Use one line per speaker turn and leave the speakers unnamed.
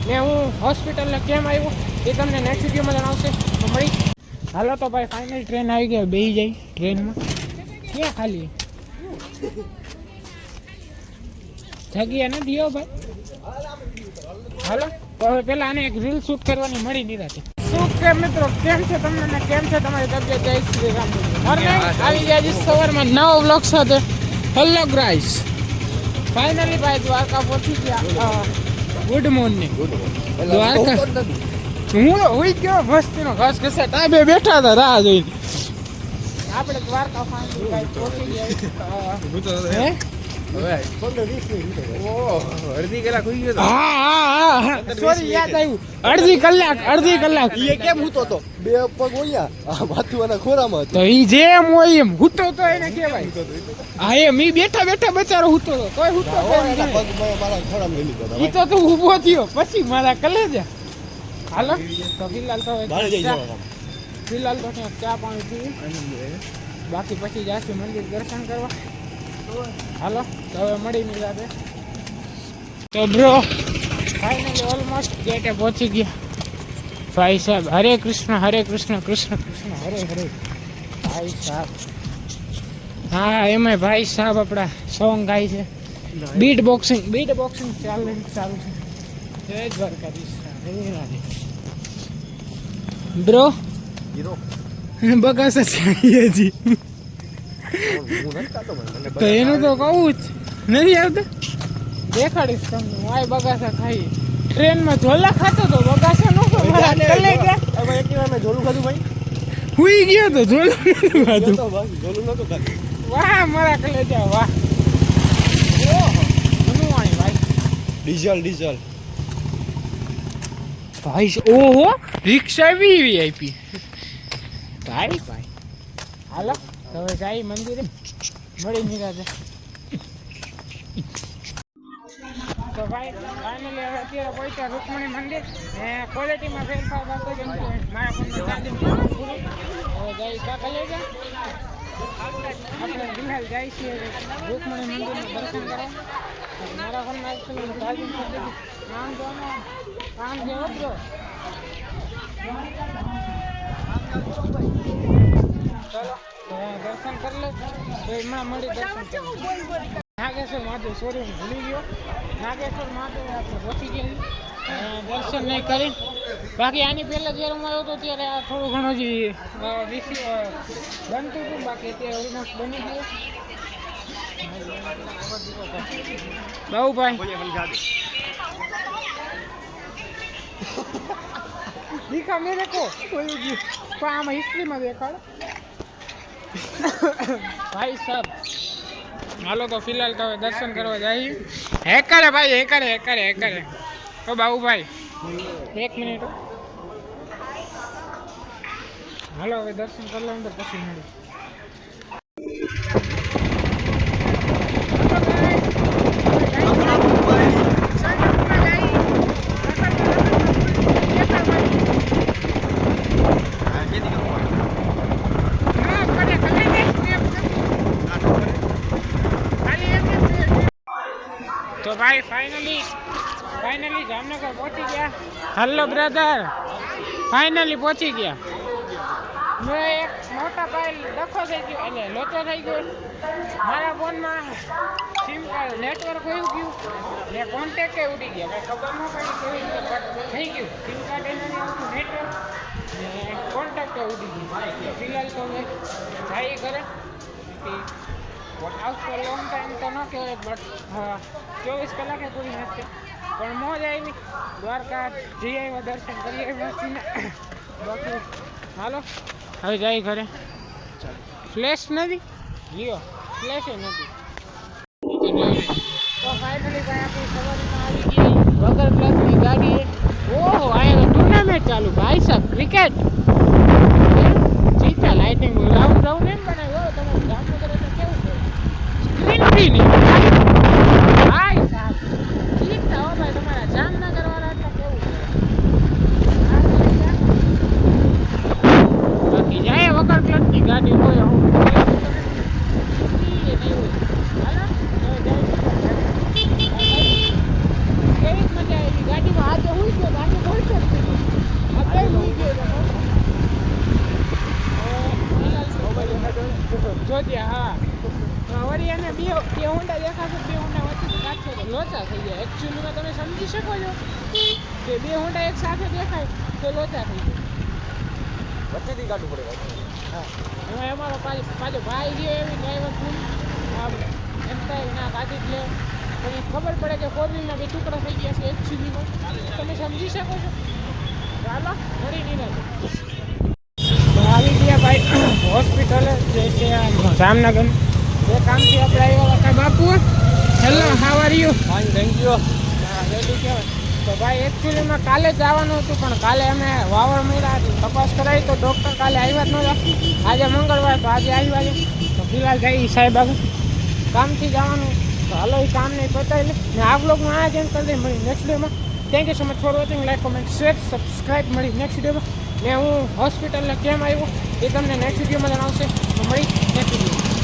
ને હું હોસ્પિટલને કેમ આવ્યો એ તમને નેક્સ્ટ વિડીયોમાં જણાવશે. તો મળી હાલો. તો ભાઈ ફાઇનલ ટ્રેન આવી ગઈ, બેસી જાય ટ્રેનમાં. ક્યાં ખાલી જગ્યા નથી હો ભાઈ. હાલો તો હવે પેલા આને એક રીલ શૂટ કરવાની મળી નિરાતે. શું કે મિત્રો કેમ છે તમને ને કેમ છે તમારી તબિયત? જય શ્રી રામ. આવી ગયા સવારમાં નવો વ્લોગ સાથે. હેલો ગાઈસ, ફાઇનલી ભાઈ દ્વારકા પહોંચી ગયા. Good morning Dwarka. હું હોઈ ગયો મસ્તીનો ઘસ ઘસે ટાઈમે બેઠા હતા રાહ જોઈને. આપણે દ્વારકા ફાઇનલી ભાઈ પહોંચી ગયા. હે
અડધી કલાક હોઈ ગયો.
હા સોરી યાદ આવ્યું. અડધી કલાક
એ કેમ હૂતો તો? બે પગ હોયા માથું અને ખોરામાં
તો ઈ જેમ હોય એમ હૂતો તો એને કહેવાય. હા એમ ઈ બેઠા બચારો હૂતો તો તોય હૂતો તો
મારા ખોરામાં લઈ લીધો.
ઈ તો તું ઊભો થયો પછી મારા કલેજા. હાલો તો ફિલહાલ તો ચા પાણી પી, બાકી પછી જાશું મંદિર દર્શન કરવા. હાલો તો હવે મળી નિરાતે. તો બ્રો ફાઇનલી ઓલમોસ્ટ ગેટે પહોંચી ગયા. ભાઈ સાહેબ હરે કૃષ્ણ કૃષ્ણ કૃષ્ણ હરે હરે. ભાઈ સાહેબ હા એમાં ભાઈ સાહેબ આપણા સોંગ ગાય છે. બીટ બોક્સિંગ ચાલુ છે. જય દ્વારકાધીશ. બ્રો બગાસા ચાહીએ જી. તો એનું તો કહું જ નથી આવતું. દેખાડીશ તમને. હું આ બગાસા ખાઈ ટ્રેનમાં ઝોલા ખાતો તો બગાસા નો
ઝોલું ખાધું ભાઈ.
હુઈ ગયો તો ઝોલું નતું ખાધું.
ઝોલું નતું ખાધું.
વાહ મારા કલેજા વાહ. ઓહો ઘણું આય ભાઈ.
ડીઝલ
ભાઈ ઓહો રિક્ષા બી વીઆઈપી. ભાઈ હાલો હવે જાય મંદિરે મળી નિરાતે. તો ભાઈ ફાઇનલી હવે અત્યારે પહોંચ્યા રૂકમણી મંદિર. ને ક્વોલિટીમાં ફેરફાર થતો કેમ કે મારા ફોનને ચાર્જિંગ પૂરું. હવે જાય કા કલેજા આપણે બિહાર જાય છીએ રૂકમણી મંદિરનું દર્શન કરવા. મારા ફોનમાં એકચ્યુઅલી ચાર્જિંગ કરી દીધું. કામ જે હતો ચલો દર્શન કરી લે. એમાં મળી દર્શન કરી. નાગેશ્વર મહાદેવ સોરી હું ભૂલી ગયો. નાગેશ્વર મહાદેવ આપણે પહોંચી ગયા. દર્શન નહીં કરી. બાકી આની પહેલાં જ્યારે હું આવ્યો હતો ત્યારે આ થોડું ઘણું જ બનતું હતું. બાકી અત્યારે ઓલમોસ્ટ બની ગયું. બાબુભાઈ દીખા મેરે કો પણ આમાં હિસ્ટ્રીમાં દેખાડો. ભાઈ સાહેબ હાલો તો ફિલહાલ તો હવે દર્શન કરવા જાય. હેકરે ભાઈ હેકરે. તો બાબુભાઈ એક મિનિટ હાલો હવે દર્શન કરી લઉં તો પછી મળી. તો ભાઈ ફાઇનલી જામનગર પહોંચી ગયા. હેલો બ્રધર ફાઇનલી પહોંચી ગયા. મેં એક મોટા ભાઈ ડખો થઈ ગયો એટલે લોચો થઈ ગયો. મારા ફોનમાં સિમ કાર્ડ નેટવર્ક હોયું ગયું ને કોન્ટેક્ટ ઉડી ગયા. ભાઈ ખબર ન પડી કેવી રીતે થઈ ગયું. સિમ કાર્ડ એના નેટવર્ક ને કોન્ટેક્ટ ઉડી ગયું. ફિલહાલ તો હવે જાય ઘરે. આવશે લોંગ ટાઈમ તો ન કહેવાય બટ 24 કલાકે પૂરી નથી. પણ મોજ આવી. દ્વારકા જઈ આવ્યા, દર્શન કરી આવ્યા. બાકી હાલો હવે જાય ઘરે. ફ્લેશ નથી લ્યો, ફ્લેશ નથી. તો ફાઇનલી ભાઈ આપણી સવારીમાં આવી ગઈ વગર ક્લાસની ગાડી. ઓહો અહીંયા ટુર્નામેન્ટ ચાલુ ભાઈ સાહેબ. ક્રિકેટ જીતા લાઇટિંગ રાઉન્ડ એમ બનાવ્યો. તમે જામનગર તો કેવું છે સ્ક્રીન ફ્રી નહીં ભાઈ સાહેબ. જીતા હો ભાઈ તમારા જામનગર વાળા એટલે કેવું છે. બાકી જાય વગર ક્લચની ગાડી હોય હું કેવી મજા આવી ગાડીમાં. આજે હું જોજ્યા હા વળી એને બે ઊંડા દેખાશે બે ઊંડા વચ્ચે કાઢશો તો લોચા થઈ જાય એકચ્યુઅલીમાં તમે સમજી શકો છો કે બે ઊંડા એક સાથે દેખાય તો લોચા થઈ જાય
વચ્ચેથી કાઢવું પડે
હા એમાં અમારો પાછો ભાઈ ગયો એવી ડ્રાઈવર ફૂલ એમ થાય ના કાઢી જ લે પણ ખબર પડે કે ફોર વ્હીલના બે ટુકડા થઈ ગયા છે એકચ્યુઅલીમાં તમે સમજી શકો છો ચાલો મળી નહીં આવી ગયા ભાઈ હોસ્પિટલ જે છે જામનગર એ કામથી આપણે આવ્યા હતા બાપુ hello how are you
fine thank you
હા રેડી કહેવાય તો ભાઈ એકચ્યુઅલીમાં કાલે જ આવવાનું હતું પણ કાલે અમે વાવર મળ્યા હતી તપાસ કરાવી તો ડૉક્ટર કાલે આવ્યા જ નહોતા આજે મંગળવાર તો આજે આવ્યા છે તો ફિલહાલ જઈ સાહેબ આગળ કામથી જવાનું તો હાલો એ કામ નહીં પતાવી લે ને આ બ્લોગનું આ જ એન્ડ કરી દઈ મળી નેક્સ્ટ ડેમાં thank you so much for watching like comment share subscribe મળી નેક્સ્ટ વિડીયોમાં ને હું હોસ્પિટલને કેમ આવ્યો એ તમને નેક્સ્ટ વિડીયોમાં જણાવશે તો મળી નેક્સ્ટ વિડીયો